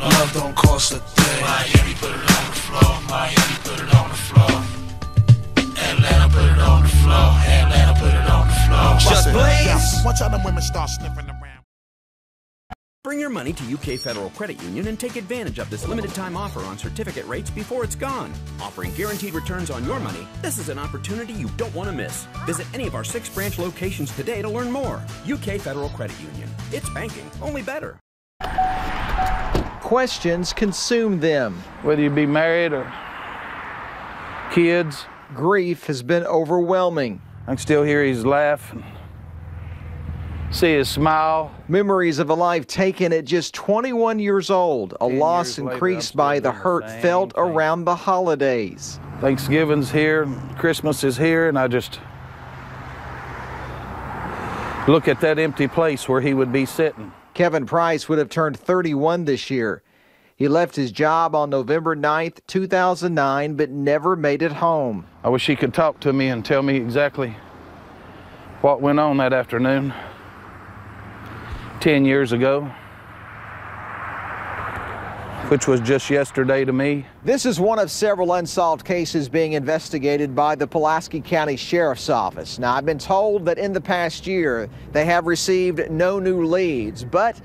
floor. Love don't cost a thing. Miami, put it on the floor. Miami, put it on the floor. Atlanta, put it on the floor. Atlanta, put it on the floor. Just please. Yeah, watch how them women start sniffing around. Bring your money to UK Federal Credit Union and take advantage of this limited time offer on certificate rates before it's gone. Offering guaranteed returns on your money, this is an opportunity you don't want to miss. Visit any of our 6 branch locations today to learn more. UK Federal Credit Union. It's banking, only better. Questions consume them. Whether you be married or kids. Grief has been overwhelming. I can still hear his laugh and see his smile. Memories of a life taken at just 21 years old. A loss increased by the hurt felt around the holidays. Thanksgiving's here, Christmas is here, and I just look at that empty place where he would be sitting. Kevin Price would have turned 31 this year. He left his job on November 9th, 2009, but never made it home. I wish he could talk to me and tell me exactly what went on that afternoon 10 years ago, which was just yesterday to me. This is one of several unsolved cases being investigated by the Pulaski County Sheriff's Office. Now, I've been told that in the past year, they have received no new leads, but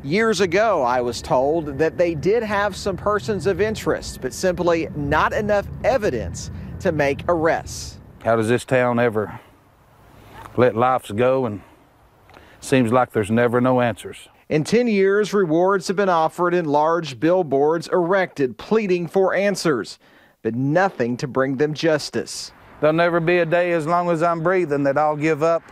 years ago, I was told that they did have some persons of interest, but simply not enough evidence to make arrests. How does this town ever let lives go? And seems like there's never no answers. In 10 years, rewards have been offered and large billboards erected pleading for answers, but nothing to bring them justice. There'll never be a day as long as I'm breathing that I'll give up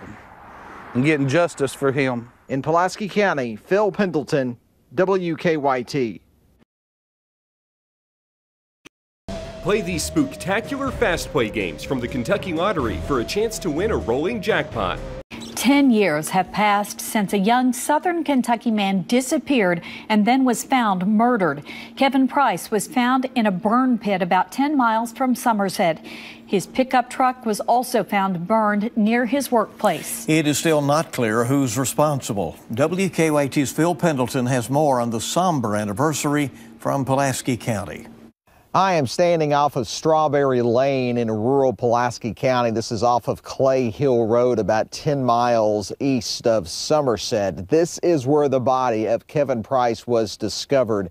and getting justice for him. In Pulaski County, Phil Pendleton, WKYT. Play these spooktacular fast play games from the Kentucky Lottery for a chance to win a rolling jackpot. 10 years have passed since a young southern Kentucky man disappeared and then was found murdered. Kevin Price was found in a burn pit about 10 miles from Somerset. His pickup truck was also found burned near his workplace. It is still not clear who's responsible. WKYT's Phil Pendleton has more on the somber anniversary from Pulaski County. I am standing off of Strawberry Lane in rural Pulaski County. This is off of Clay Hill Road, about 10 miles east of Somerset. This is where the body of Kevin Price was discovered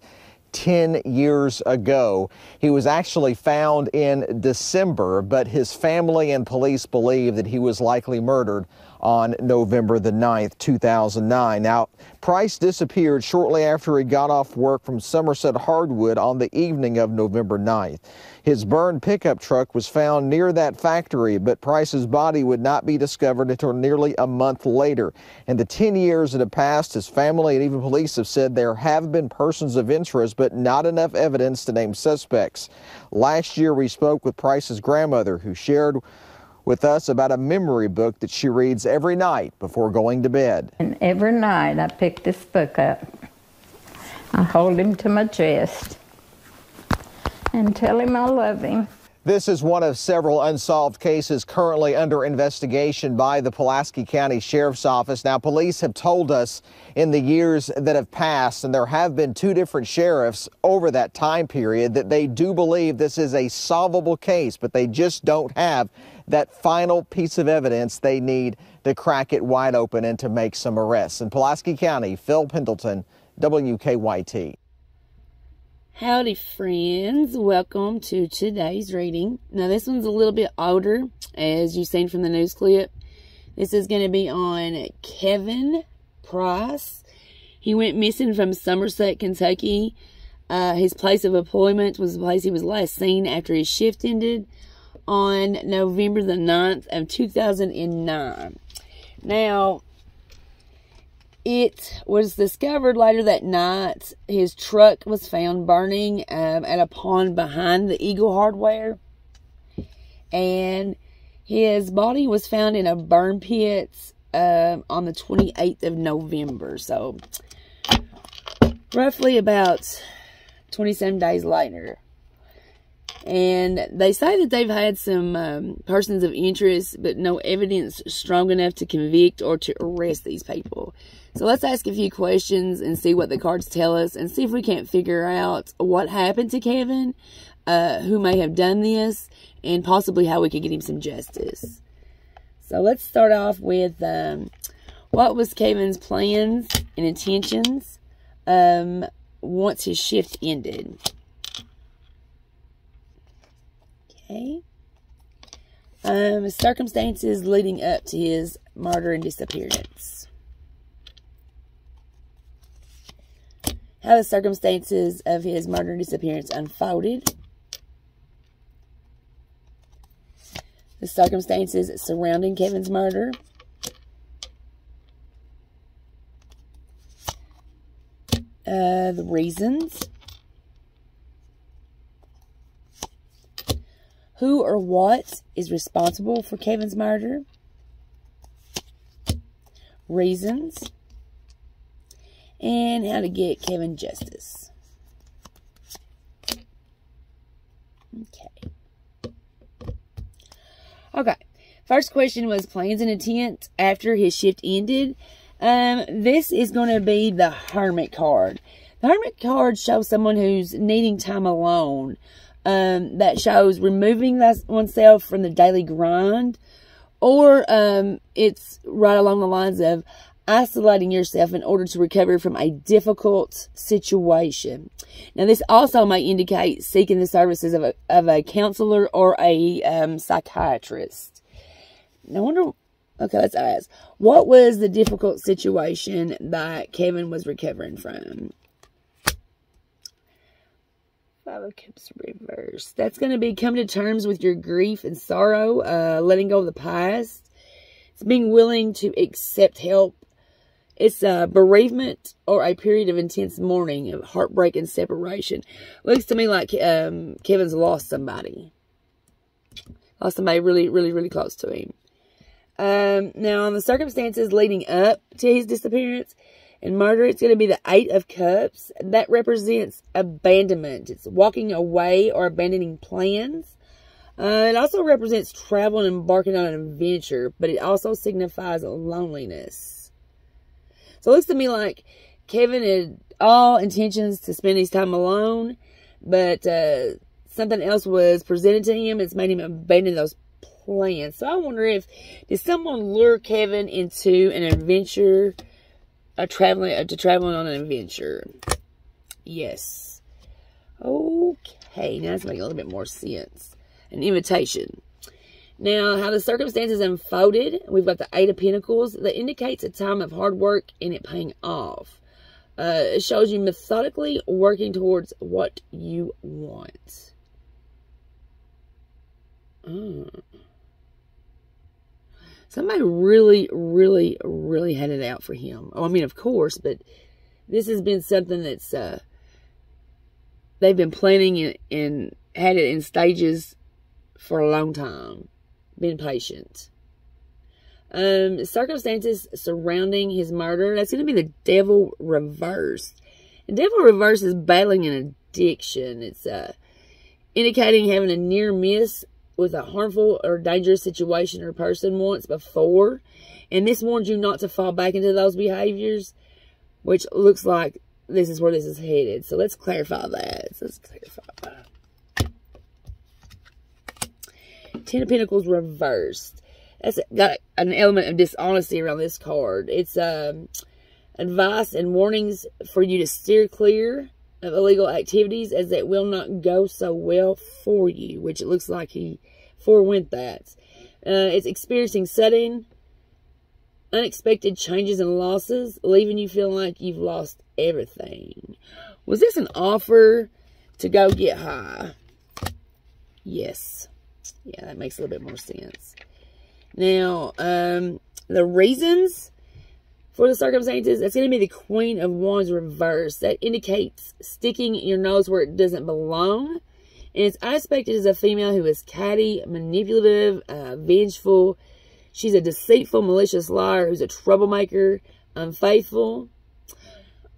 10 years ago. He was actually found in December, but his family and police believe that he was likely murdered on November the 9th, 2009. Now, Price disappeared shortly after he got off work from Somerset Hardwood on the evening of November 9th. His burned pickup truck was found near that factory, but Price's body would not be discovered until nearly a month later. In the 10 years that have passed, his family and even police have said there have been persons of interest, but not enough evidence to name suspects. Last year, we spoke with Price's grandmother, who shared with us about a memory book that she reads every night before going to bed. And every night I pick this book up. I hold him to my chest and tell him I love him. This is one of several unsolved cases currently under investigation by the Pulaski County Sheriff's Office. Now, police have told us in the years that have passed, and there have been 2 different sheriffs over that time period, that they do believe this is a solvable case, but they just don't have that final piece of evidence they need to crack it wide open and to make some arrests. In Pulaski County, Phil Pendleton, WKYT. Howdy friends, welcome to today's reading. Now this one's a little bit older, as you've seen from the news clip. This is going to be on Kevin Price. He went missing from Somerset, Kentucky. His place of employment was the place he was last seen after his shift ended on November the 9th of 2009. Now, it was discovered later that night his truck was found burning at a pond behind the Eagle Hardware. And his body was found in a burn pit on the 28th of November. So, roughly about 27 days later. And they say that they've had some persons of interest, but no evidence strong enough to convict or to arrest these people. So let's ask a few questions and see what the cards tell us, and see if we can't figure out what happened to Kevin, who may have done this, and possibly how we could get him some justice. So let's start off with what was Kevin's plans and intentions once his shift ended. Okay. Circumstances leading up to his murder and disappearance. How the circumstances of his murder and disappearance unfolded. The circumstances surrounding Kevin's murder. The reasons. Who or what is responsible for Kevin's murder? Reasons. And how to get Kevin justice. Okay. First question was plans and intent after his shift ended. This is going to be the Hermit card. The Hermit card shows someone who's needing time alone. That shows removing oneself from the daily grind, or it's right along the lines of isolating yourself in order to recover from a difficult situation. Now, this also may indicate seeking the services of a counselor or a psychiatrist. Now, I wonder, okay, let's ask, what was the difficult situation that Kevin was recovering from? Five of Cups reversed. That's going to be come to terms with your grief and sorrow, letting go of the past. It's being willing to accept help. It's a bereavement or a period of intense mourning, of heartbreak and separation. Looks to me like Kevin's lost somebody. Lost somebody really, really, really close to him. Now, on the circumstances leading up to his disappearance and murder, it's going to be the Eight of Cups. That represents abandonment. It's walking away or abandoning plans. It also represents travel and embarking on an adventure, but it also signifies loneliness. So it looks to me like Kevin had all intentions to spend his time alone, but something else was presented to him. It's made him abandon those plans. So I wonder if, did someone lure Kevin into an adventure, traveling on an adventure? Yes. Okay, now it's making a little bit more sense. An invitation. Now, how the circumstances unfolded, we've got the Eight of Pentacles. That indicates a time of hard work and it paying off. It shows you methodically working towards what you want. Somebody really, really, really had it out for him. Oh, I mean, of course, but this has been something that's, they've been planning and had it in stages for a long time. Been patient. Circumstances surrounding his murder, that's going to be the Devil reversed. The Devil reversed is battling an addiction. It's indicating having a near miss with a harmful or dangerous situation or person once before. And this warns you not to fall back into those behaviors, which looks like this is where this is headed. So let's clarify that. So let's clarify that. Ten of Pentacles reversed. That's got an element of dishonesty around this card. It's advice and warnings for you to steer clear of illegal activities, as it will not go so well for you, which it looks like he forewent that. It's experiencing sudden, unexpected changes and losses, leaving you feeling like you've lost everything. Was this an offer to go get high? Yes. Yeah, that makes a little bit more sense. Now, the reasons for the circumstances, that's going to be the Queen of Wands reversed. That indicates sticking your nose where it doesn't belong. And it's aspected as a female who is catty, manipulative, vengeful. She's a deceitful, malicious liar who's a troublemaker, unfaithful.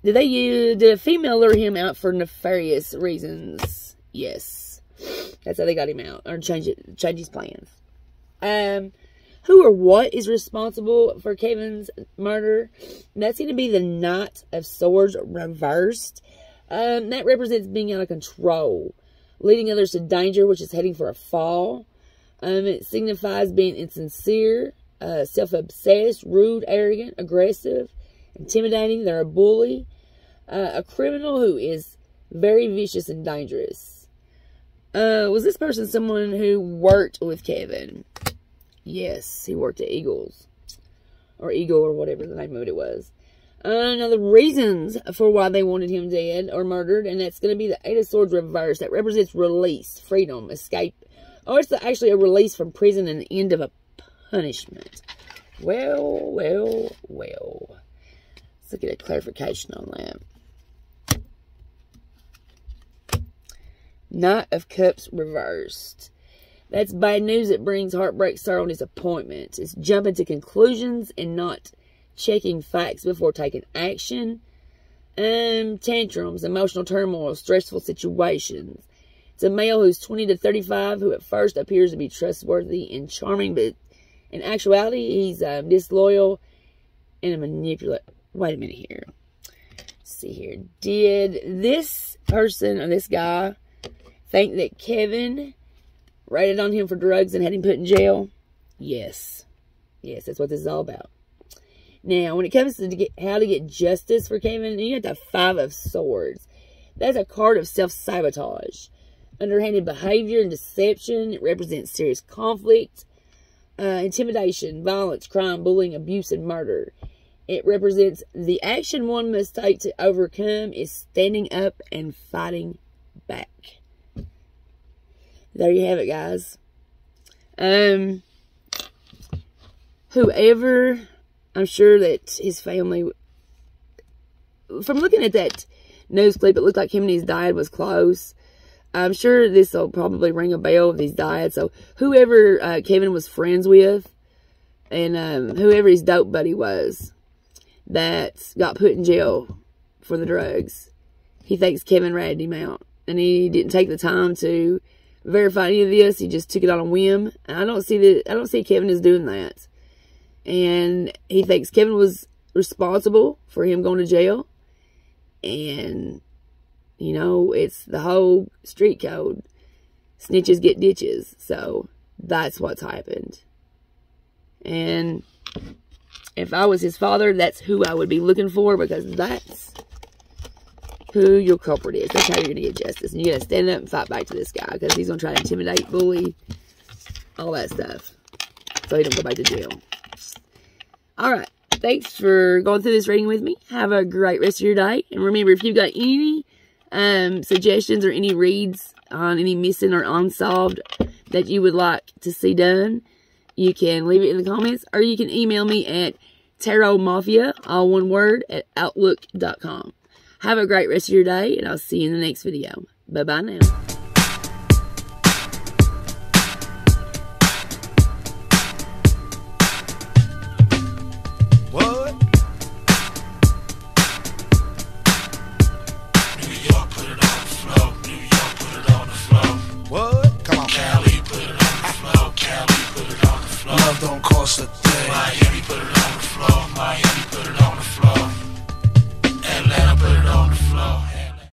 Did a female lure him out for nefarious reasons? Yes. That's how they got him out, or change his plans. Who or what is responsible for Kevin's murder? That's going to be the Knight of Swords reversed. That represents being out of control, leading others to danger, which is heading for a fall. It signifies being insincere, self-obsessed, rude, arrogant, aggressive, intimidating. They're a bully, a criminal who is very vicious and dangerous. Was this person someone who worked with Kevin? Yes, he worked at Eagle, or whatever the name of it was. Now, the reasons for why they wanted him dead or murdered, and that's going to be the Eight of Swords reversed. That represents release, freedom, escape. Or it's actually a release from prison and the end of a punishment. Well. Let's look at a clarification on that. Knight of Cups reversed. That's bad news. It brings heartbreak, sorrow, and disappointment. It's jumping to conclusions and not checking facts before taking action. Tantrums, emotional turmoil, stressful situations. It's a male who's 20 to 35 who at first appears to be trustworthy and charming, but in actuality, he's disloyal and a manipulator. Wait a minute here. Let's see here. Did this person or this guy think that Kevin raided on him for drugs and had him put in jail? Yes. Yes, that's what this is all about. Now, when it comes to how to get justice for Kevin, you have the Five of Swords. That's a card of self-sabotage. Underhanded behavior and deception. It represents serious conflict, intimidation, violence, crime, bullying, abuse, and murder. It represents the action one must take to overcome is standing up and fighting back. There you have it, guys. Whoever, I'm sure that his family, from looking at that news clip, it looked like him and his dad was close. I'm sure this will probably ring a bell with his dad. So whoever Kevin was friends with, and whoever his dope buddy was that got put in jail for the drugs, he thinks Kevin ratted him out. And he didn't take the time to verify any of this. He just took it on a whim. And I don't see Kevin as doing that. And he thinks Kevin was responsible for him going to jail. And, you know, it's the whole street code. Snitches get ditches. So that's what's happened. And if I was his father, that's who I would be looking for, because that's who your culprit is. That's how you're going to get justice. And you got to stand up and fight back to this guy, because he's going to try to intimidate, bully, all that stuff, so he don't go back to jail. All right. Thanks for going through this reading with me. Have a great rest of your day. And remember, if you've got any suggestions or any reads on any missing or unsolved that you would like to see done, you can leave it in the comments, or you can email me at tarotmafia, all one word, at outlook.com. Have a great rest of your day, and I'll see you in the next video. Bye-bye now.